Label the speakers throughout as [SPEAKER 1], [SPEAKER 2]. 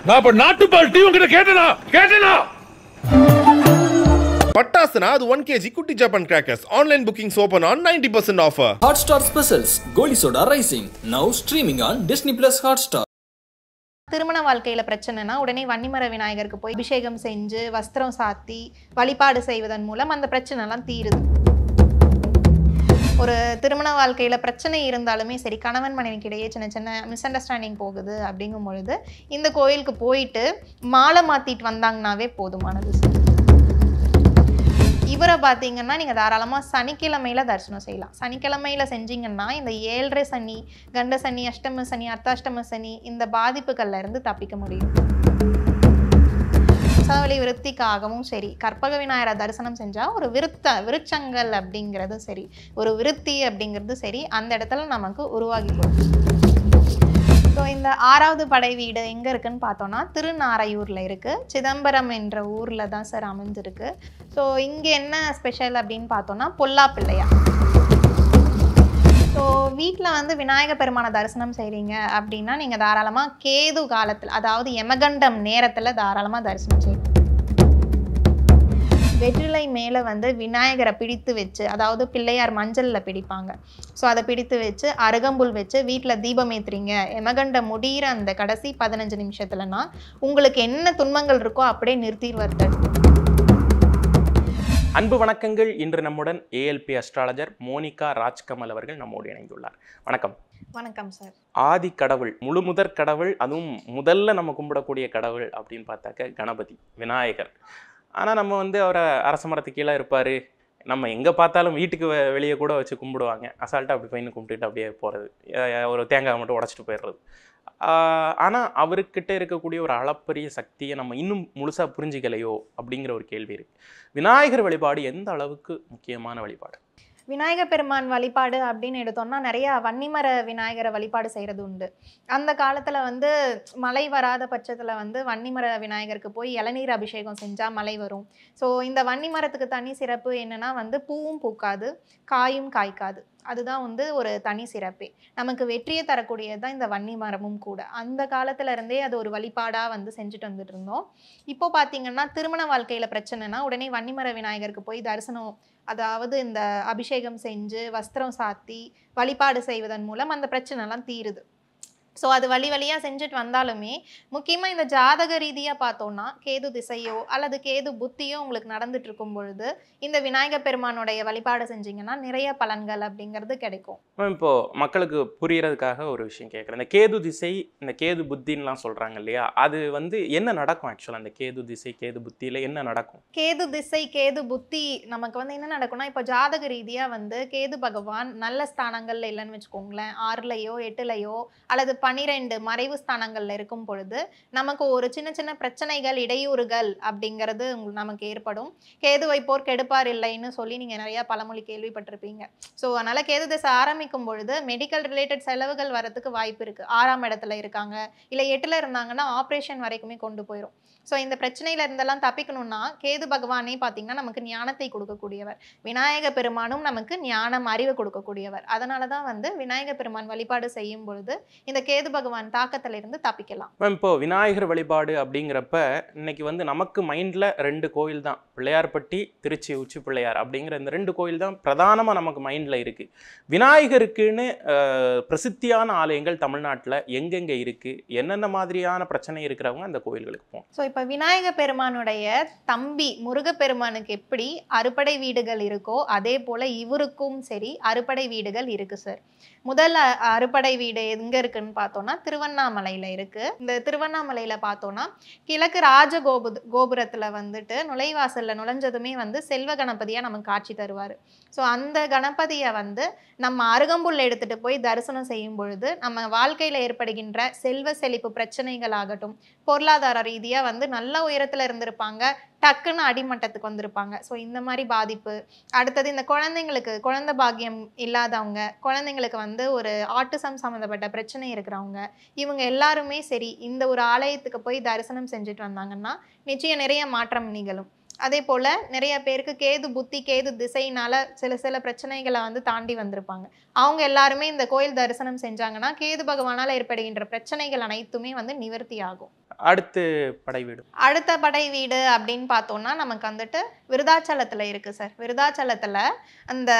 [SPEAKER 1] நான் இப்ப நாட்டுப்பால் டீ உங்ககிட்ட கேட்டேனா
[SPEAKER 2] பட்டாசுனா அது 1 kg குட்டி Japan crackers. Online bookings open on 90% offer.
[SPEAKER 3] Hotstar Specials Goli Soda Rising now streaming on Disney Plus Hotstar.
[SPEAKER 4] திருமண வாழ்க்கையில பிரச்சனைனா உடனே வன்னிமர விநாயகருக்கு போய் அபிஷேகம் செஞ்சு வஸ்திரம் சாத்தி வழிபாடு செய்வதன் மூலம் அந்த பிரச்சனை எல்லாம் தீருது. ஒரு திருமண வாழ்க்கையில பிரச்சனை இருந்தாலுமே சரி, கணவன் மனைவிக்கு இடையே சின்ன சின்ன மிஸ் அண்டர்ஸ்டாண்டிங் போகுது அப்படிங்கும் பொழுது இந்த கோயிலுக்கு போயிட்டு மாலை மாத்திட்டு வந்தாங்கன்னாவே போதுமானது. இவரை பார்த்தீங்கன்னா நீங்கள் தாராளமாக சனிக்கிழமையில் தரிசனம் செய்யலாம். சனிக்கிழமையில் செஞ்சீங்கன்னா இந்த 7.5 சனி, கண்ட சனி, அஷ்டம சனி, அர்த்தாஷ்டம சனி இந்த பாதிப்புகள்ல இருந்து தப்பிக்க முடியும். வம்சாவளி விருத்திக்காகவும் சரி, கற்பக விநாயகரை தரிசனம் செஞ்சால் ஒரு விருட்சங்கள் அப்படிங்கிறது சரி, ஒரு விருத்தி அப்படிங்கிறது சரி அந்த இடத்துல நமக்கு உருவாகி கொடுக்கும். ஸோ இந்த 6வது படை வீடு எங்கே இருக்குன்னு பார்த்தோன்னா திருநாரையூரில் இருக்குது. சிதம்பரம் என்ற ஊரில் தான் சார் அமைஞ்சிருக்கு. ஸோ இங்கே என்ன ஸ்பெஷல் அப்படின்னு பார்த்தோன்னா பொல்லா பிள்ளையார். ஸோ வீட்டில் வந்து விநாயக பெருமான தரிசனம் செய்கிறீங்க அப்படின்னா நீங்கள் தாராளமாக கேது காலத்தில், அதாவது யமகண்டம் நேரத்தில் தாராளமாக தரிசனம் செய்யணும். வெற்றிலை மேலே வந்து விநாயகரை பிடித்து வச்சு, அதாவது பிள்ளையார் மஞ்சளில் பிடிப்பாங்க. ஸோ அதை பிடித்து வச்சு அருகம்புல் வச்சு வீட்டில் தீபம் ஏற்றுறீங்க. யமகண்டம் முடிகிற அந்த கடைசி 15 நிமிஷத்துலனா உங்களுக்கு என்ன துன்பங்கள் இருக்கோ அப்படியே நிறுத்திடுவார்.
[SPEAKER 5] அன்பு வணக்கங்கள். இன்று நம்முடன் ஏஎல்பி அஸ்ட்ராலஜர் மோனிகா ராஜ்கமல் அவர்கள் நம்மோடு இணைந்துள்ளார். வணக்கம்.
[SPEAKER 4] வணக்கம் சார்.
[SPEAKER 5] ஆதி கடவுள், முழு முதற் கடவுள், அதுவும் முதல்ல நம்ம கும்பிடக்கூடிய கடவுள் அப்படின்னு பார்த்தாக்க கணபதி, விநாயகர். ஆனால் நம்ம வந்து அவரை அரச மரத்துக்கு கீழே இருப்பார், நம்ம எங்கே பார்த்தாலும் வீட்டுக்கு வெளியே கூட வச்சு கும்பிடுவாங்க. அசால்ட்டாக அப்படி போயின்னு கும்பிட்டுட்டு அப்படியே போகிறது, ஒரு தேங்காய் மட்டும் உடச்சிட்டு போயிடுறது. ஆனால் அவர்கிட்ட இருக்கக்கூடிய ஒரு அளப்பரிய சக்தியை நம்ம இன்னும் முழுசாக புரிஞ்சிக்கலையோ அப்படிங்கிற ஒரு கேள்வி இருக்குது. விநாயகர் வழிபாடு எந்த அளவுக்கு முக்கியமான வழிபாடு?
[SPEAKER 4] விநாயக பெருமான் வழிபாடு அப்படின்னு எடுத்தோம்னா நிறைய வன்னிமர விநாயகரை வழிபாடு செய்கிறது உண்டு. அந்த காலத்தில் வந்து மழை வராத பட்சத்தில் வந்து வன்னிமர விநாயகருக்கு போய் இளநீர் அபிஷேகம் செஞ்சால் மழை வரும். ஸோ இந்த வன்னிமரத்துக்கு தனி சிறப்பு என்னென்னா வந்து பூவும் பூக்காது, காயும் காய்க்காது. அதுதான் வந்து ஒரு தனி சிறப்பே. நமக்கு வெற்றியை தரக்கூடியது தான் இந்த வன்னி மரமும் கூட. அந்த காலத்துல இருந்தே அது ஒரு வழிபாடாக வந்து செஞ்சுட்டு வந்துட்டு இருந்தோம். இப்போ பார்த்தீங்கன்னா திருமண வாழ்க்கையில் பிரச்சனைனா உடனே வன்னிமர விநாயகருக்கு போய் தரிசனம், அதாவது இந்த அபிஷேகம் செஞ்சு வஸ்திரம் சாத்தி வழிபாடு செய்வதன் மூலம் அந்த பிரச்சனைலாம் தீருது. ஸோ அது வழியாக செஞ்சுட்டு வந்தாலுமே முக்கியமாக இந்த ஜாதக ரீதியாக பார்த்தோன்னா கேது திசையோ அல்லது கேது புத்தியோ உங்களுக்கு நடந்துட்டு இருக்கும் பொழுது இந்த விநாயக பெருமானுடைய வழிபாடு செஞ்சீங்கன்னா நிறைய பலன்கள் அப்படிங்கிறது கிடைக்கும்.
[SPEAKER 5] இப்போது மக்களுக்கு புரியறதுக்காக ஒரு விஷயம் கேட்குறேன். இந்த கேது திசை, இந்த கேது புத்தின்லாம் சொல்கிறாங்க இல்லையா, அது வந்து என்ன நடக்கும் ஆக்சுவலாக? அந்த கேது திசை கேது புத்தியில் என்ன நடக்கும்?
[SPEAKER 4] கேது திசை கேது புத்தி நமக்கு வந்து என்ன நடக்கும்னா, இப்போ ஜாதக ரீதியாக வந்து கேது பகவான் நல்ல ஸ்தானங்கள்ல இல்லைன்னு வச்சுக்கோங்களேன், 6லையோ 8லையோ அல்லது 12 மறைவு ஸ்தானங்கள்ல இருக்கும் பொழுது நமக்கு ஒரு சின்ன சின்ன பிரச்சனைகள், இடையூறுகள் அப்படிங்கிறது நமக்கு ஏற்படும். கேதுவை போர் கெடுப்பார் இல்லைன்னு சொல்லி நீங்க நிறைய பழமொழி கேள்விப்பட்டிருப்பீங்க. ஸோ அதனால கேது திசை ஆரம்பிக்கும் பொழுது மெடிக்கல் ரிலேட்டட் செலவுகள் வரதுக்கு வாய்ப்பு இருக்கு. 6ஆம் இடத்துல இருக்காங்க இல்லை 8ல் இருந்தாங்கன்னா ஆப்ரேஷன் வரைக்குமே கொண்டு போயிடும். ஸோ இந்த பிரச்சனையில இருந்தெல்லாம் தப்பிக்கணும்னா கேது பகவானே பார்த்தீங்கன்னா நமக்கு ஞானத்தை கொடுக்கக்கூடியவர். விநாயக பெருமானும் நமக்கு ஞானம், அறிவு கொடுக்கக்கூடியவர். அதனால தான் வந்து விநாயக பெருமான் வழிபாடு செய்யும் பொழுது இந்த கேது பகவான் தாக்கத்திலிருந்து தப்பிக்கலாம்.
[SPEAKER 5] இப்போ விநாயகர் வழிபாடு அப்படிங்கிறப்ப இன்னைக்கு வந்து நமக்கு மைண்டில் 2 கோயில் தான், பிள்ளையார்பட்டி, திருச்சி உச்சி பிள்ளையார் அப்படிங்கிற இந்த 2 கோயில் தான் பிரதானமாக நமக்கு மைண்டில் இருக்குது. விநாயகருக்குன்னு பிரசித்தியான ஆலயங்கள் தமிழ்நாட்டில் எங்கெங்கே இருக்குது, என்னென்ன மாதிரியான பிரச்சனை இருக்கிறவங்க அந்த கோயில்களுக்கு போகணும்?
[SPEAKER 4] ஸோ இப்போ விநாயக பெருமானுடைய தம்பி முருகப்பெருமானுக்கு எப்படி அறுபடை வீடுகள் இருக்கோ அதே போல் இவருக்கும் சரி அறுபடை வீடுகள் இருக்குது சார். முதல் அறுபடை வீடு எங்கே இருக்குன்னு பார்த்தோன்னா திருவண்ணாமலையில் இருக்குது. இந்த திருவண்ணாமலையில் பார்த்தோன்னா கிழக்கு கோபுரத்தில் வந்துட்டு நுழைவாசலில் நுழைஞ்சதுமே வந்து செல்வ கணபதியாக நமக்கு காட்சி தருவார். ஸோ அந்த கணபதியை வந்து நம்ம அருகம்புல் எடுத்துகிட்டு போய் தரிசனம் செய்யும் பொழுது நம்ம வாழ்க்கையில் ஏற்படுகின்ற செல்வ செழிப்பு பிரச்சனைகள் ஆகட்டும், பொருளாதார ரீதியாக வந்து நல்ல உயரத்தில் இருந்திருப்பாங்க, டக்குன்னு அடிமட்டத்துக்கு வந்திருப்பாங்க. ஸோ இந்த மாதிரி பாதிப்பு. அடுத்தது இந்த குழந்தைங்களுக்கு குழந்தை பாக்கியம் இல்லாதவங்க, குழந்தைங்களுக்கு வந்து ஒரு ஆட்டிசம் சம்மந்தப்பட்ட பிரச்சனை இருக்கிறவங்க, இவங்க எல்லாருமே சரி இந்த ஒரு ஆலயத்துக்கு போய் தரிசனம் செஞ்சுட்டு வந்தாங்கன்னா நிச்சயம் நிறைய மாற்றம் நிகழும். அதே போல் நிறைய பேருக்கு கேது புத்தி கேது திசையினால சில பிரச்சனைகளை வந்து தாண்டி வந்திருப்பாங்க. அவங்க எல்லாருமே இந்த கோயில் தரிசனம் செஞ்சாங்கன்னா கேது பகவானால் ஏற்படுகின்ற பிரச்சனைகள் அனைத்துமே வந்து நிவர்த்தி ஆகும்.
[SPEAKER 5] அடுத்த
[SPEAKER 4] படை வீடு அப்படின்னு பார்த்தோம்னா நமக்கு வந்துட்டு விருதாச்சலத்தில் இருக்குது சார். விருதாச்சலத்தில் அந்த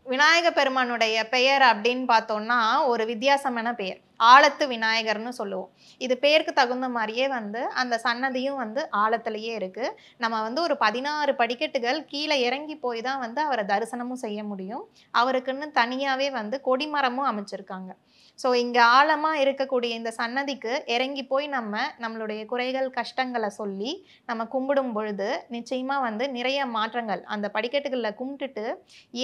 [SPEAKER 4] விநாயக பெருமானுடைய பெயர் அப்படின்னு பார்த்தோம்னா ஒரு வித்தியாசமான பெயர், ஆழத்து விநாயகர்னு சொல்லுவோம். இது பேருக்கு தகுந்த மாதிரியே வந்து அந்த சன்னதியும் வந்து ஆழத்துலேயே இருக்குது. நம்ம வந்து ஒரு 16 படிக்கட்டுகள் கீழே இறங்கி போய் தான் வந்து அவரை தரிசனமும் செய்ய முடியும். அவருக்குன்னு தனியாகவே வந்து கொடிமரமும் அமைச்சிருக்காங்க. ஸோ இங்கே ஆழமாக இருக்கக்கூடிய இந்த சன்னதிக்கு இறங்கி போய் நம்மளுடைய குறைகள் கஷ்டங்களை சொல்லி நம்ம கும்பிடும் பொழுது நிச்சயமாக வந்து நிறைய மாற்றங்கள், அந்த படிக்கட்டுகளில் கும்பிட்டுட்டு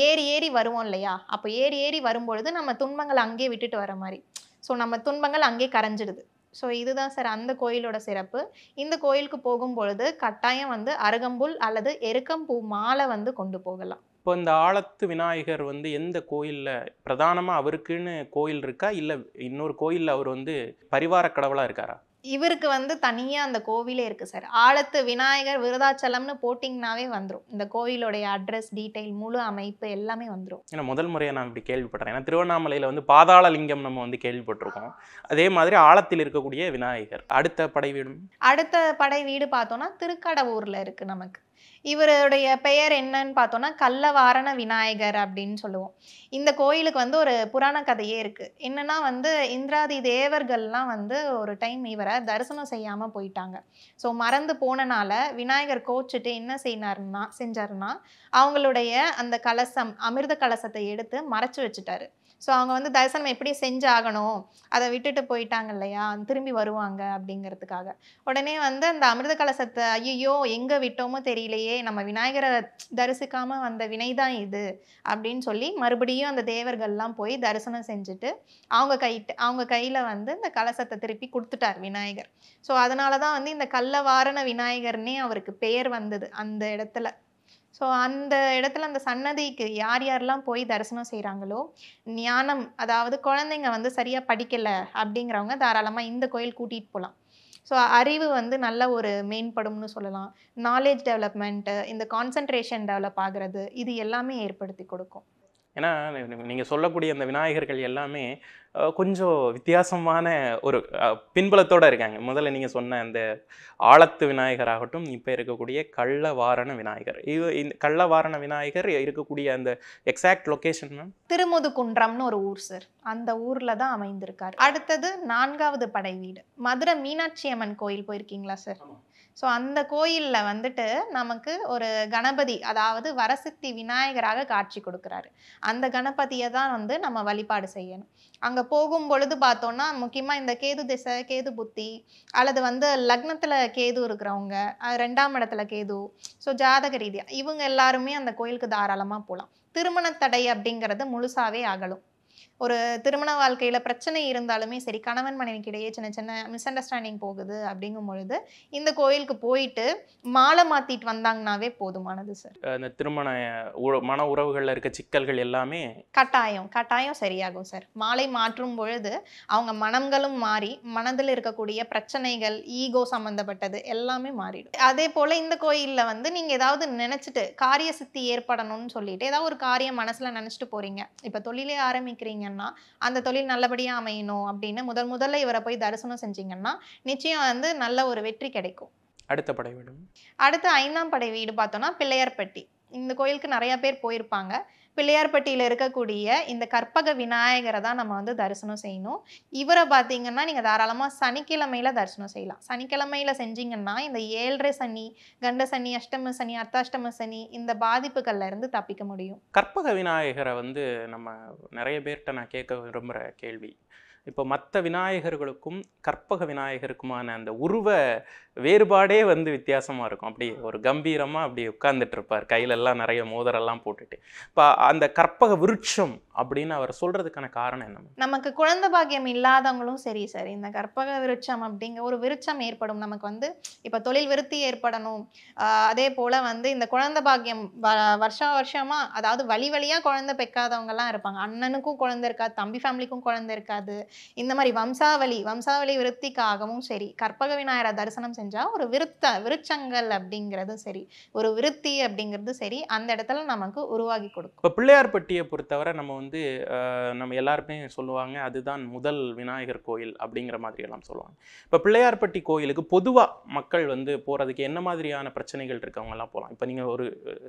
[SPEAKER 4] ஏறி வருவோம் இல்லையா, அப்போ ஏறி வரும்பொழுது நம்ம துன்பங்களை அங்கேயே விட்டுட்டு வர மாதிரி. ஸோ நம்ம துன்பங்கள் அங்கே கரைஞ்சிடுது. ஸோ இதுதான் சார் அந்த கோயிலோட சிறப்பு. இந்த கோயிலுக்கு போகும்பொழுது கட்டாயம் வந்து அருகம்புல் அல்லது எருக்கம்பூ மாலை வந்து கொண்டு போகலாம்.
[SPEAKER 5] இப்போ இந்த ஆழத்து விநாயகர் வந்து எந்த கோயிலில் பிரதானமாக அவருக்குன்னு கோயில் இருக்கா, இல்லை இன்னொரு கோயிலில் அவர் வந்து பரிவார கடவுளாக இருக்காரா?
[SPEAKER 4] இவருக்கு வந்து தனியாக அந்த கோவிலே இருக்குது சார். ஆழத்து விநாயகர் விருதாச்சலம்னு போட்டிங்கனாவே வந்துடும். இந்த கோயிலுடைய அட்ரஸ் டீட்டெயில் முழு அமைப்பு எல்லாமே வந்துடும்.
[SPEAKER 5] ஏன்னா முதல் முறையாக நான் இப்படி கேள்விப்பட்டேன். ஏன்னா திருவண்ணாமலையில் வந்து பாதாள லிங்கம் நம்ம வந்து கேள்விப்பட்டிருக்கோம். அதே மாதிரி ஆழத்தில் இருக்கக்கூடிய விநாயகர். அடுத்த படை வீடு பார்த்தோன்னா திருக்கடவூரில் இருக்குது நமக்கு. இவருடைய பெயர் என்னன்னு பார்த்தோன்னா கள்ளவாரண விநாயகர் அப்படின்னு சொல்லுவோம். இந்த கோயிலுக்கு வந்து ஒரு புராண கதையே இருக்குது. என்னன்னா வந்து இந்திராதி தேவர்கள்லாம் வந்து ஒரு டைம் இவரை தரிசனம் செய்யாமல் போயிட்டாங்க. ஸோ மறந்து போனனால விநாயகர் கோச்சிட்டு என்ன செஞ்சாருன்னா அவங்களுடைய அந்த கலசம் அமிர்த கலசத்தை எடுத்து மறைச்சு வச்சுட்டாரு. ஸோ அவங்க வந்து தரிசனம் எப்படி செஞ்சாகணும், அதை விட்டுட்டு போயிட்டாங்க இல்லையா, திரும்பி வருவாங்க அப்படிங்கிறதுக்காக. உடனே வந்து அந்த அமிர்த கலசத்தை ஐயோ எங்கே விட்டோமோ தெரியலையே, நம்ம விநாயகரை தரிசிக்காமல் வந்த வினைதான் இது அப்படின்னு சொல்லி மறுபடியும் அந்த தேவர்கள்லாம் போய் தரிசனம் செஞ்சுட்டு அவங்க கையில் வந்து இந்த கலசத்தை திருப்பி கொடுத்துட்டார் விநாயகர். ஸோ அதனால தான் வந்து இந்த கள்ளவாரண விநாயகர்னே அவருக்கு பெயர் வந்தது அந்த இடத்துல. ஸோ அந்த இடத்துல அந்த சன்னதிக்கு யாரெல்லாம் போய் தரிசனம் செய்கிறாங்களோ, ஞானம் அதாவது குழந்தைங்க வந்து சரியாக படிக்கலை அப்படிங்கிறவங்க தாராளமாக இந்த கோயில் கூட்டிகிட்டு போகலாம். ஸோ அறிவு வந்து நல்ல ஒரு மேம்படும்னு சொல்லலாம். நாலேஜ் டெவலப்மெண்ட்டு, இந்த கான்சன்ட்ரேஷன் டெவலப் ஆகிறது, இது எல்லாமே ஏற்படுத்தி கொடுக்கும். ஏன்னா நீங்கள் சொல்லக்கூடிய அந்த விநாயகர்கள் எல்லாமே கொஞ்சம் வித்தியாசமான ஒரு பின்புலத்தோடு இருக்காங்க. முதல்ல நீங்கள் சொன்ன அந்த ஆழத்து விநாயகர் ஆகட்டும், இப்போ இருக்கக்கூடிய கள்ளவாரண விநாயகர். இந்த கள்ளவாரண விநாயகர் இருக்கக்கூடிய அந்த எக்ஸாக்ட் லொக்கேஷன் மேம்
[SPEAKER 4] திருமுதுகுன்றம்னு ஒரு ஊர் சார். அந்த ஊரில் தான் அமைந்திருக்கார். அடுத்தது 4வது படை வீடு மதுரை மீனாட்சி அம்மன் கோயில் போயிருக்கீங்களா சார்? ஸோ அந்த கோயிலில் வந்துட்டு நமக்கு ஒரு கணபதி அதாவது வரசித்தி விநாயகராக காட்சி கொடுக்குறாரு. அந்த கணபதியை தான் வந்து நம்ம வழிபாடு செய்யணும். அங்கே போகும் பொழுது பார்த்தோன்னா முக்கியமாக இந்த கேது திசை கேது புத்தி அல்லது வந்து லக்னத்தில் கேது இருக்கிறவங்க, 2ஆம் இடத்துல கேது, ஸோ ஜாதக ரீதியாக இவங்க எல்லாருமே அந்த கோயிலுக்கு தாராளமாக போகலாம். திருமண தடை அப்படிங்கிறது முழுசாவே அகலும். ஒரு திருமண வாழ்க்கையில் பிரச்சனை இருந்தாலுமே சரி, கணவன் மனைவிக்கு இடையே சின்ன சின்ன மிஸ் அண்டர்ஸ்டாண்டிங் போகுது அப்படிங்கும் பொழுது இந்த கோயிலுக்கு போயிட்டு மாலை மாற்றிட்டு வந்தாங்கன்னாவே போதுமானது சார்.
[SPEAKER 5] அந்த திருமண மன உறவுகளில் இருக்க சிக்கல்கள் எல்லாமே
[SPEAKER 4] கட்டாயம் சரியாகும் சார். மாலை மாற்றும் பொழுது அவங்க மனங்களும் மாறி மனதில் இருக்கக்கூடிய பிரச்சனைகள், ஈகோ சம்மந்தப்பட்டது எல்லாமே மாறிடும். அதே போல் இந்த கோயிலில் வந்து நீங்கள் ஏதாவது நினச்சிட்டு காரிய சித்தி ஏற்படணும்னு சொல்லிட்டு ஏதாவது ஒரு காரியம் மனசில் நினச்சிட்டு போகிறீங்க, இப்போ தொழிலே ஆரம்பிக்கிறீங்க, அந்த தொழில் நல்லபடியா அமையணும் அப்படின்னு முதல்ல இவரை போய் தரிசனம் செஞ்சீங்கன்னா நிச்சயம் வந்து நல்ல ஒரு வெற்றி கிடைக்கும். அடுத்த 5ஆம் படை வீடு பார்த்தோம்னா பிள்ளையார்பட்டி. இந்த கோயிலுக்கு நிறைய பேர் போயிருப்பாங்க. பிள்ளையார்பட்டியில் இருக்கக்கூடிய இந்த கற்பக விநாயகரை தான் நம்ம வந்து தரிசனம் செய்யணும். இவரை பார்த்தீங்கன்னா நீங்கள் தாராளமாக சனிக்கிழமையில் தரிசனம் செய்யலாம். சனிக்கிழமையில் செஞ்சீங்கன்னா இந்த 7.5 சனி, கண்ட சனி, அஷ்டம சனி, அர்த்தாஷ்டம சனி இந்த பாதிப்புகள்ல இருந்து தப்பிக்க முடியும்.
[SPEAKER 5] கற்பக விநாயகரை வந்து நம்ம நிறைய பேர்கிட்ட நான் கேட்க விரும்புகிற கேள்வி, இப்போ மற்ற விநாயகர்களுக்கும் கற்பக விநாயகருக்குமான அந்த உருவ வேறுபாடே வந்து வித்தியாசமாக இருக்கும். அப்படி ஒரு கம்பீரமாக அப்படி உட்கார்ந்துட்டு இருப்பார், கையிலெல்லாம் நிறைய மோதிரெல்லாம் போட்டுட்டு. இப்போ அந்த கற்பக விருட்சம் அப்படின்னு அவர் சொல்றதுக்கான காரணம் என்ன?
[SPEAKER 4] நமக்கு குழந்தை பாக்கியம் இல்லாதவங்களும் சரி சார், இந்த கற்பக விருட்சம் அப்படிங்கிற ஒரு விருட்சம் ஏற்படும். நமக்கு வந்து இப்போ தொழில் விருத்தி ஏற்படணும், அதே போல் வந்து இந்த குழந்தை பாக்கியம் வருஷமா, அதாவது வழி வழியாக குழந்தை பெக்காதவங்கலாம் இருப்பாங்க. அண்ணனுக்கும் குழந்தை இருக்காது, தம்பி ஃபேமிலிக்கும் குழந்தை இருக்காது. இந்த மாதிரி வம்சாவளி விருத்திக்காகவும் சரி, கற்பக விநாயகரை தரிசனம் செஞ்சால் ஒரு விருட்சங்கள் அப்படிங்கிறதும் சரி, ஒரு விருத்தி அப்படிங்கிறது சரி, அந்த இடத்துல நமக்கு உருவாகி கொடுக்கும்.
[SPEAKER 5] இப்போ பிள்ளையார்பட்டியை பொறுத்தவரை நம்ம எல்லாருமே சொல்லுவாங்க அதுதான் முதல் விநாயகர் கோயில் அப்படிங்கிற மாதிரி எல்லாம் சொல்லுவாங்க. இப்போ பிள்ளையார்பட்டி கோயிலுக்கு பொதுவாக மக்கள் வந்து போகிறதுக்கு என்ன மாதிரியான பிரச்சனைகள் இருக்கவங்கலாம் போகலாம்? இப்போ நீங்கள் ஒரு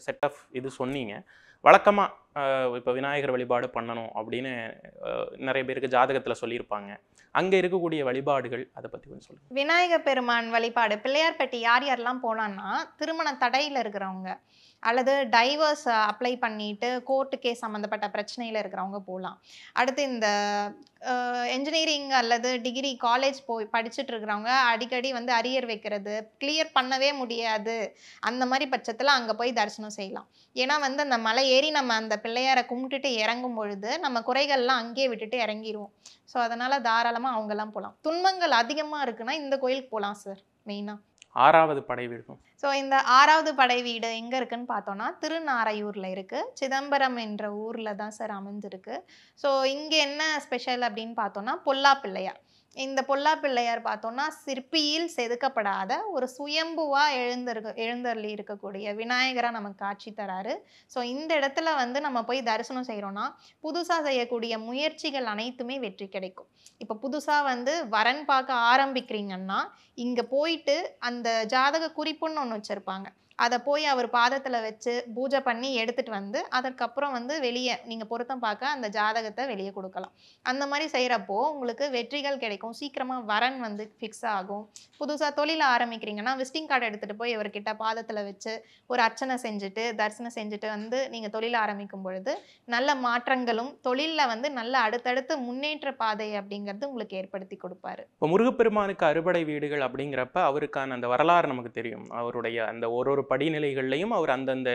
[SPEAKER 5] செட் ஆஃப் இது சொன்னீங்க, வழக்கமாக இப்போ விநாயகர் வழிபாடு பண்ணணும் அப்படின்னு நிறைய பேருக்கு ஜாதகத்தில் சொல்லியிருப்பாங்க. அங்கே இருக்கக்கூடிய வழிபாடுகள் அதை பற்றி கொஞ்சம் சொல்லுங்கள்.
[SPEAKER 4] விநாயகர் பெருமான் வழிபாடு பிள்ளையார்பட்டி யாரெல்லாம் போனான்னா, திருமண தடையில் இருக்கிறவங்க அல்லது டைவர்ஸ் அப்ளை பண்ணிட்டு கோர்ட்டு கேஸ் சம்மந்தப்பட்ட பிரச்சனையில் இருக்கிறவங்க போகலாம். அடுத்து இந்த என்ஜினியரிங் அல்லது டிகிரி காலேஜ் போய் படிச்சுட்டு இருக்கிறவங்க அடிக்கடி வந்து அரியர் வைக்கிறது, கிளியர் பண்ணவே முடியாது, அந்த மாதிரி பட்சத்தில் அங்கே போய் தரிசனம் செய்யலாம். ஏன்னா வந்து அந்த மலை ஏறி நம்ம அந்த பிள்ளையாரை கும்பிட்டுட்டு இறங்கும் பொழுது நம்ம குறைகள்லாம் அங்கேயே விட்டுட்டு இறங்கிடுவோம். ஸோ அதனால் தாராளமாக அவங்கெல்லாம் போகலாம். துன்பங்கள் அதிகமாக இருக்குன்னா இந்த கோயிலுக்கு போகலாம் சார். மெயினாக
[SPEAKER 5] 6வது படை வீடு.
[SPEAKER 4] ஸோ இந்த 6வது படை வீடு எங்கே இருக்குன்னு பார்த்தோன்னா திருநாரையூரில் இருக்குது. சிதம்பரம் என்ற ஊரில் தான் சார் அமைஞ்சிருக்கு. ஸோ இங்கே என்ன ஸ்பெஷல் அப்படின்னு பார்த்தோன்னா பொல்லா பிள்ளையார். இந்த பொல்லா பிள்ளையார் பார்த்தோன்னா சிற்பியில் செதுக்கப்படாத ஒரு சுயம்புவாக எழுந்தருளி இருக்கக்கூடிய விநாயகராக நமக்கு காட்சி தராரு. ஸோ இந்த இடத்துல வந்து நம்ம போய் தரிசனம் செய்கிறோன்னா புதுசாக செய்யக்கூடிய முயற்சிகள் அனைத்துமே வெற்றி கிடைக்கும். இப்போ புதுசாக வந்து வரன் பார்க்க ஆரம்பிக்கிறீங்கன்னா இங்கே போயிட்டு அந்த ஜாதக குறிப்புன்னு ஒன்று வச்சுருப்பாங்க, அதை போய் அவர் பாதத்தில் வச்சு பூஜை பண்ணி எடுத்துகிட்டு வந்து அதற்கப்புறம் வந்து வெளியே நீங்கள் பொருத்தம் பார்க்க அந்த ஜாதகத்தை வெளியே கொடுக்கலாம். அந்த மாதிரி செய்கிறப்போ உங்களுக்கு வெற்றிகள் கிடைக்கும், சீக்கிரமாக வரன் வந்து ஃபிக்ஸ் ஆகும். புதுசாக தொழில் ஆரம்பிக்கிறீங்கன்னா விசிட்டிங் கார்டு எடுத்துகிட்டு போய் இவர்கிட்ட பாதத்தில் வச்சு ஒரு அர்ச்சனை செஞ்சுட்டு தரிசனம் செஞ்சுட்டு வந்து நீங்கள் தொழில் ஆரம்பிக்கும் பொழுது நல்ல மாற்றங்களும் தொழிலில் வந்து நல்ல அடுத்தடுத்து முன்னேற்ற பாதை அப்படிங்கிறது உங்களுக்கு ஏற்படுத்தி கொடுப்பாரு.
[SPEAKER 5] இப்போ முருகப்பெருமானுக்கு அறுபடை வீடுகள் அப்படிங்கிறப்ப அவருக்கான அந்த வரலாறு நமக்கு தெரியும். அவருடைய அந்த ஒரு படிநிலைகள்லையும் அவர் அந்தந்த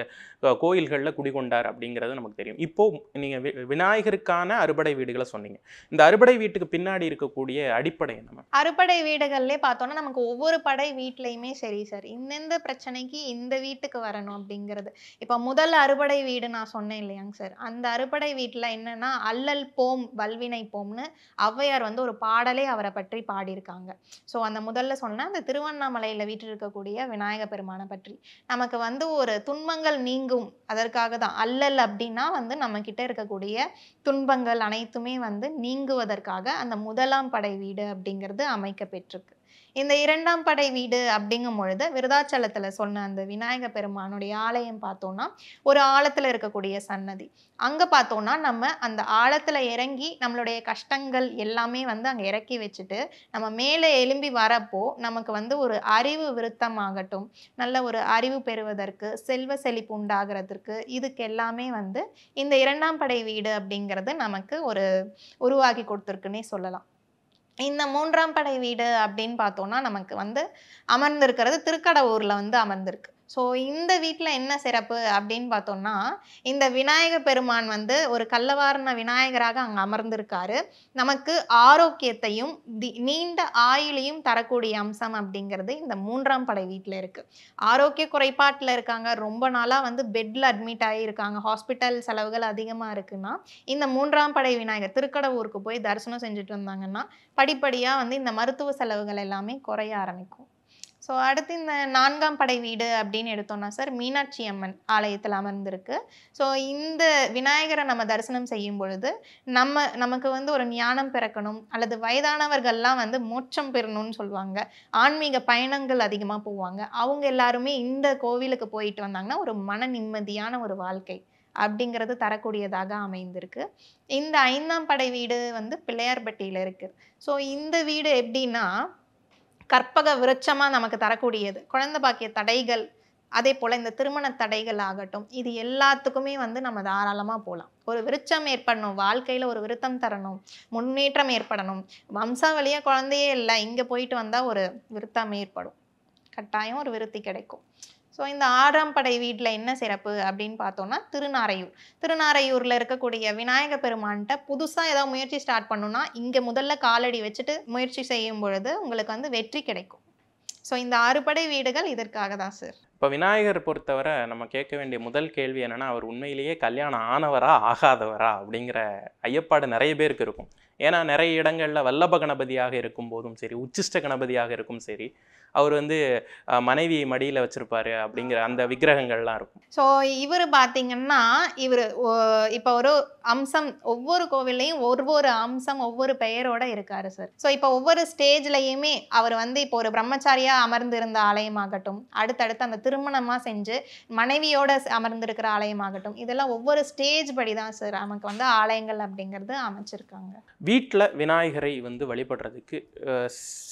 [SPEAKER 5] கோயில்களில் குடிகொண்டார் அப்படிங்கிறது நமக்கு தெரியும். இப்போ நீங்கள் விநாயகருக்கான அறுபடை வீடுகளை சொன்னீங்க. இந்த அறுபடை வீட்டுக்கு பின்னாடி இருக்கக்கூடிய அடிப்படை என்ன?
[SPEAKER 4] அறுபடை வீடுகள்லேயே பார்த்தோன்னா நமக்கு ஒவ்வொரு படை வீட்லையுமே சரி சார், இந்தெந்த பிரச்சனைக்கு இந்த வீட்டுக்கு வரணும் அப்படிங்கிறது. இப்போ முதல் அறுபடை வீடு நான் சொன்னேன் இல்லையாங்க சார், அந்த அறுபடை வீட்டில் என்னன்னா அல்லல் போம் வல்வினை போம்னு ஔவையார் வந்து ஒரு பாடலே அவரை பற்றி பாடியிருக்காங்க. ஸோ அந்த முதல்ல சொன்ன அந்த திருவண்ணாமலையில் வீட்டில் இருக்கக்கூடிய விநாயக பெருமானை பற்றி நமக்கு வந்து ஒரு துன்பங்கள் நீங்கும், அதற்காக தான் அல்லல் அப்படின்னா வந்து நம்ம கிட்ட இருக்கக்கூடிய துன்பங்கள் அனைத்துமே வந்து நீங்குவதற்காக அந்த முதலாம் படை வீடு அப்படிங்கிறது அமைக்கப்பெற்றிருக்கு. இந்த 2ஆம் படை வீடு அப்படிங்கும் பொழுது விருதாச்சலத்தில் சொன்ன அந்த விநாயக பெருமானுடைய ஆலயம் பார்த்தோன்னா ஒரு ஆழத்தில் இருக்கக்கூடிய சன்னதி. அங்கே பார்த்தோன்னா நம்ம அந்த ஆழத்தில் இறங்கி நம்மளுடைய கஷ்டங்கள் எல்லாமே வந்து அங்கே இறக்கி வச்சுட்டு நம்ம மேலே எழும்பி வரப்போ நமக்கு வந்து ஒரு அறிவு விருத்தம் ஆகட்டும், நல்ல ஒரு அறிவு பெறுவதற்கு, செல்வ செழிப்பு உண்டாகிறதுக்கு, இதுக்கு எல்லாமே வந்து இந்த 2ஆம் படை வீடு அப்படிங்கிறது நமக்கு ஒரு உருவாக்கி கொடுத்துருக்குன்னே சொல்லலாம். இந்த 3ஆம் படை வீடு அப்படின்னு பார்த்தோன்னா நமக்கு வந்து அமர்ந்திருக்கிறது திருக்கடவூரில் வந்து அமர்ந்திருக்கு. ஸோ இந்த வீட்டில் என்ன சிறப்பு அப்படின்னு பார்த்தோம்னா இந்த விநாயக பெருமான் வந்து ஒரு கள்ளவாரண விநாயகராக அங்கே அமர்ந்திருக்காரு. நமக்கு ஆரோக்கியத்தையும் நீண்ட ஆயுளையும் தரக்கூடிய அம்சம் அப்படிங்கிறது இந்த 3ஆம் படை வீட்டில் இருக்குது. ஆரோக்கிய குறைபாட்டில் இருக்காங்க, ரொம்ப நாளாக வந்து பெட்டில் அட்மிட் ஆகியிருக்காங்க, ஹாஸ்பிட்டல் செலவுகள் அதிகமாக இருக்குன்னா இந்த 3ஆம் படை விநாயகர் திருக்கடவூருக்கு போய் தரிசனம் செஞ்சுட்டு வந்தாங்கன்னா படிப்படியாக வந்து இந்த மருத்துவ செலவுகள் எல்லாமே குறைய ஆரம்பிக்கும். ஸோ அடுத்து இந்த 4ஆம் படை வீடு அப்படின்னு எடுத்தோம்னா சார் மீனாட்சி அம்மன் ஆலயத்தில் அமர்ந்திருக்கு. ஸோ இந்த விநாயகரை நம்ம தரிசனம் செய்யும் பொழுது நமக்கு வந்து ஒரு ஞானம் பிறக்கணும் அல்லது வயதானவர்கள்லாம் வந்து மோட்சம் பெறணும்னு சொல்லுவாங்க, ஆன்மீக பயணங்கள் அதிகமாக போவாங்க, அவங்க எல்லாருமே இந்த கோவிலுக்கு போயிட்டு வந்தாங்கன்னா ஒரு மன நிம்மதியான ஒரு வாழ்க்கை அப்படிங்கிறது தரக்கூடியதாக அமைந்திருக்கு. இந்த 5ஆம் படை வீடு வந்து பிள்ளையார்பட்டியில் இருக்குது. ஸோ இந்த வீடு எப்படின்னா கற்பக விருட்சமாக நமக்கு தரக்கூடியது. குழந்தை பாக்கிய தடைகள், அதே போல் இந்த திருமண தடைகள் ஆகட்டும், இது எல்லாத்துக்குமே வந்து நம்ம தாராளமாக போகலாம். ஒரு விருட்சம் ஏற்படணும், வாழ்க்கையில் ஒரு விருத்தம் தரணும், முன்னேற்றம் ஏற்படணும், வம்சாவளியாக குழந்தையே இல்லை, இங்கே போயிட்டு வந்தால் ஒரு விருத்தம் ஏற்படும், கட்டாயம் ஒரு விருத்தி கிடைக்கும். ஸோ இந்த 6ஆம் படை வீட்டில் என்ன சிறப்பு அப்படின்னு பார்த்தோம்னா திருநாரையூரில் இருக்கக்கூடிய விநாயக பெருமான்கிட்ட புதுசாக ஏதாவது முயற்சி ஸ்டார்ட் பண்ணணும்னா இங்கே முதல்ல காலடி வச்சுட்டு முயற்சி செய்யும் பொழுது உங்களுக்கு வந்து வெற்றி கிடைக்கும். ஸோ இந்த 6 படை வீடுகள் இதற்காக தான் சார்.
[SPEAKER 5] இப்போ விநாயகர் பொறுத்தவரை நம்ம கேட்க வேண்டிய முதல் கேள்வி என்னென்னா, அவர் உண்மையிலேயே கல்யாணம் ஆனவரா ஆகாதவரா அப்படிங்கிற ஐயப்பாடு நிறைய பேருக்கு இருக்கும். ஏன்னா நிறைய இடங்களில் வல்லப கணபதியாக இருக்கும் போதும் சரி, உச்சிஷ்ட கணபதியாக இருக்கும் சரி, அவர் வந்து மனைவியை மடியில் வச்சிருப்பாரு அப்படிங்கிற அந்த விக்கிரகங்கள்லாம் இருக்கும்.
[SPEAKER 4] ஸோ இவர் பார்த்தீங்கன்னா இவர் இப்போ ஒரு அம்சம் ஒவ்வொரு கோவில்லையும் ஒவ்வொரு அம்சம் ஒவ்வொரு பெயரோட இருக்காரு சார். ஸோ இப்போ ஒவ்வொரு ஸ்டேஜ்லையுமே அவர் வந்து இப்போ ஒரு பிரம்மச்சாரியா அமர்ந்திருந்த ஆலயமாகட்டும், அடுத்தடுத்து அந்த திருமணமாக செஞ்சு மனைவியோட அமர்ந்திருக்கிற ஆலயமாகட்டும், இதெல்லாம் ஒவ்வொரு ஸ்டேஜ் படி தான் சார் நமக்கு வந்து ஆலயங்கள் அப்படிங்கிறது அமைச்சிருக்காங்க.
[SPEAKER 5] வீட்டில் விநாயகரை வந்து வழிபடுறதுக்கு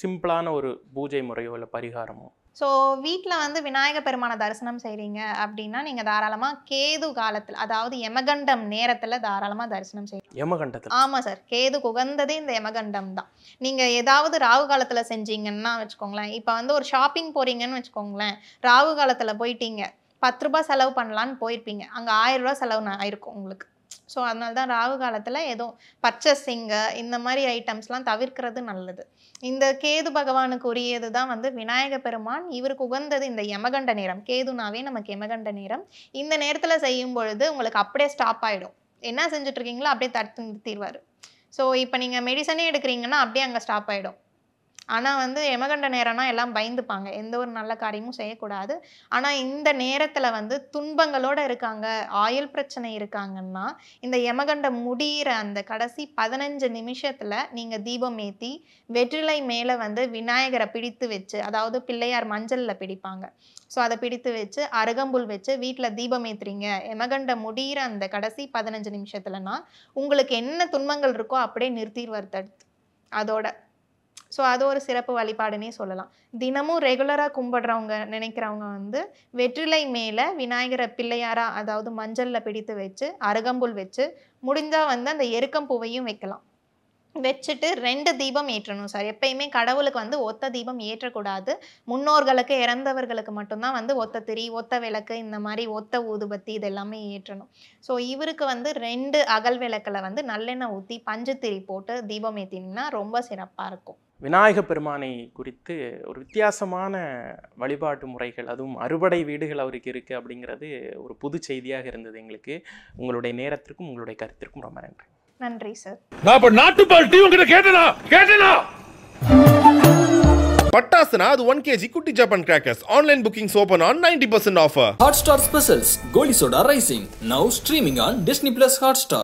[SPEAKER 5] சிம்பிளான ஒரு பூஜை முறையோ இல்லை பரிகாரமோ?
[SPEAKER 4] ஸோ வீட்டில் வந்து விநாயக பெருமான தரிசனம் செய்கிறீங்க அப்படின்னா நீங்கள் தாராளமாக கேது காலத்தில், அதாவது யமகண்டம் நேரத்தில் தாராளமாக தரிசனம் செய்யணும்.
[SPEAKER 5] யமகண்டத்தில்? ஆமாம்
[SPEAKER 4] சார், கேது உகந்ததே இந்த யமகண்டம் தான். நீங்கள் ஏதாவது ராகு காலத்தில் செஞ்சீங்கன்னா வச்சுக்கோங்களேன், இப்போ வந்து ஒரு ஷாப்பிங் போகிறீங்கன்னு வச்சுக்கோங்களேன், ராகு காலத்தில் போயிட்டீங்க, 10 ரூபாய் செலவு பண்ணலான்னு போயிருப்பீங்க, அங்கே 1000 ரூபா செலவு ஆயிருக்கும் உங்களுக்கு. ஸோ அதனால தான் ராகு காலத்தில் ஏதோ பர்ச்சேசிங்கு இந்த மாதிரி ஐட்டம்ஸ்லாம் தவிர்க்கிறது நல்லது. இந்த கேது பகவானுக்கு உரியது தான் வந்து விநாயக பெருமான். இவருக்கு உகந்தது இந்த யமகண்ட நேரம். கேதுனாவே நமக்கு யமகண்ட நேரம். இந்த நேரத்தில் செய்யும் பொழுது உங்களுக்கு அப்படியே ஸ்டாப் ஆகிடும். என்ன செஞ்சுட்டு இருக்கீங்களோ அப்படியே தடுத்து நிறுத்திடுவார். ஸோ இப்போ நீங்கள் மெடிசனே எடுக்கிறீங்கன்னா அப்படியே அங்கே ஸ்டாப் ஆகிடும். ஆனால் வந்து யமகண்ட நேரம்னா எல்லாம் பயந்துப்பாங்க, எந்த ஒரு நல்ல காரியமும் செய்யக்கூடாது. ஆனால் இந்த நேரத்தில் வந்து துன்பங்களோடு இருக்காங்க, ஆயுள் பிரச்சனை இருக்காங்கன்னா இந்த யமகண்டம் முடிகிற அந்த கடைசி 15 நிமிஷத்தில் நீங்கள் தீபம் ஏற்றி வெற்றிலை மேலே வந்து விநாயகரை பிடித்து வச்சு, அதாவது பிள்ளையார் மஞ்சளில் பிடிப்பாங்க, ஸோ அதை பிடித்து வச்சு அருகம்புல் வச்சு வீட்டில் தீபம் ஏற்றுறீங்க யமகண்டம் முடிகிற அந்த கடைசி 15 நிமிஷத்துலனா உங்களுக்கு என்ன துன்பங்கள் இருக்கோ அப்படியே நிறுத்திடுவார் தடுத்து அதோட. ஸோ அது ஒரு சிறப்பு வழிபாடுன்னே சொல்லலாம். தினமும் ரெகுலராக கும்பிடுறவங்க நினைக்கிறவங்க வந்து வெற்றிலை மேலே விநாயகரை பிள்ளையாராக, அதாவது மஞ்சளில் பிடித்து வச்சு அருகம்புல் வச்சு, முடிஞ்சால் வந்து அந்த எருக்கம்பூவையும் வைக்கலாம், வச்சுட்டு 2 தீபம் ஏற்றணும் சார். எப்பயுமே கடவுளுக்கு வந்து ஒத்த தீபம் ஏற்றக்கூடாது. முன்னோர்களுக்கு இறந்தவர்களுக்கு மட்டும்தான் வந்து ஒத்த திரி, ஒத்த விளக்கு, இந்த மாதிரி ஒத்த ஊதுபத்தி இதெல்லாமே ஏற்றணும். ஸோ இவருக்கு வந்து 2 அகல் விளக்கில் வந்து நல்லெண்ணெய் ஊற்றி பஞ்சு திரி போட்டு தீபம் ஏற்றினீங்கன்னா ரொம்ப சிறப்பாக இருக்கும்.
[SPEAKER 5] விநாயக பெருமானை குறித்து ஒரு வித்தியாசமான வழிபாட்டு முறைகள், அதுவும் அறுபடை வீடுகள் அவருக்கு இருக்குது அப்படிங்கிறது ஒரு புது செய்தியாக இருந்தது எங்களுக்கு. உங்களுடைய நேரத்திற்கும் உங்களுடைய கருத்திற்கும் ரொம்ப நன்றி.
[SPEAKER 4] நன்றி சார்.
[SPEAKER 1] நான் இப்ப நாட்டுப்பால் டீ உங்ககிட்ட கேட்டேனா?
[SPEAKER 2] பட்டாசுனா அது 1 kg குட்டி Japan crackers. Online bookings open on 90% offer.
[SPEAKER 3] Hotstar Specials Goli Soda Rising now streaming on Disney Plus Hotstar.